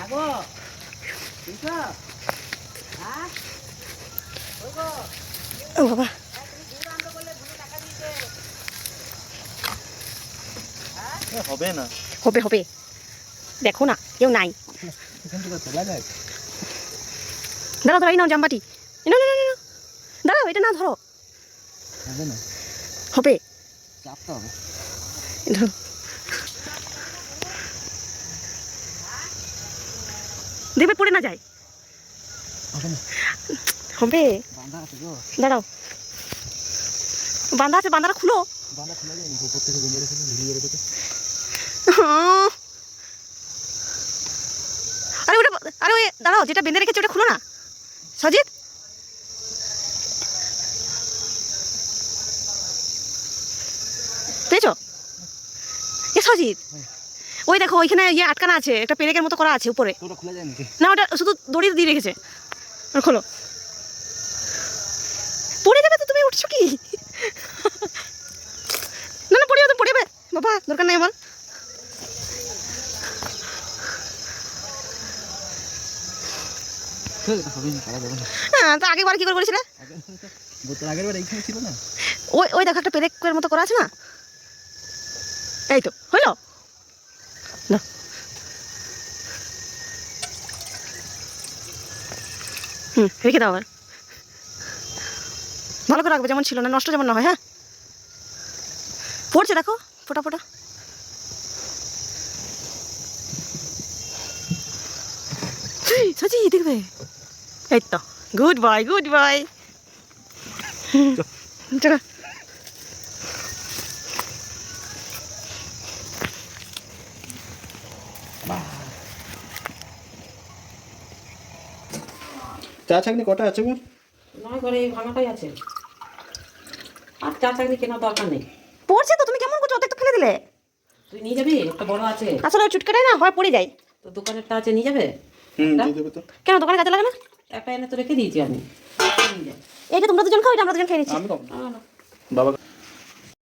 ও বাবা হবে না, হবে হবে, দেখো না কেউ নাই। দাঁড়াও দাঁড়াই নাও জামবাটি, না না না না দাঁড়াও, এটা না ধরো, হবে না, হবে চাপতে হবে। ধরো, দেখবে পড়ে না যায়। হবে, বাঁধা আছে গো, দাঁড়াও, বাঁধা আছে, বাঁধাটা খুলো। বাঁধা খোলা যায়, উপর থেকে বেরিয়ে রেখেছে, ঝুলিয়ে রেখেছে। আরে ওটা, আরে ওই দাঁড়াও, যেটা বেঁধে রেখেছে ওটা খুলো না সজিত। পেয়েছো এ সজিত? ওই দেখো ওইখানে ইয়ে আটকানো আছে, একটা পেরেকের মতো করা আছে উপরে। ওটা খোলা যায় নাকি? না ওটা শুধু দড়ি দিয়ে রেখেছে, আর খোলো। পড়ে যাবে তো, তুমি উঠছো কি? না না পড়ে যাবে, পড়ে যাবে বাবা, দরকার নেই আমার। হবে না, পারা যাবে না। হ্যাঁ তো আগের বার কি করে করেছিলে? আগের বার এইখানে ছিল না। ওই ওই দেখো একটা পেরেকের মতো করা আছে না, এই তো হইলো না। রেখে দাও আবার, ভালো করে রাখবে যেমন ছিল, না নষ্ট যেমন না হয়। হ্যাঁ পড়ছে দেখো, ফোটা ফোটা। সচি দেখবে, এই তো গুড বয় গুড বয়। চলো চা ছাকনি কটা আছে গো? নয় করে এই ভাঙাটাই আছে, আর চা চাকরি কেনার দরকার নেই। পড়ছে তো, তুমি কেমন করছো, অর্ধেক তো ফেলে দিলে। তুই নিয়ে যাবি, একটা বড় আছে আসলে ওই চুটকাটাই না হয় পড়ে যায়। তো, দোকানেরটা আছে, নিয়ে যাবে। দিয়ে দেবে তো। কেন দোকানে কাজে লাগে না? একটা এনে তো রেখে দিয়েছি আমি, নিয়ে যা। এইটা তোমরা দুজন খাও, এটা আমরা দুজন খেয়ে নিচ্ছি। আমি খাবো না। না, না। বাবা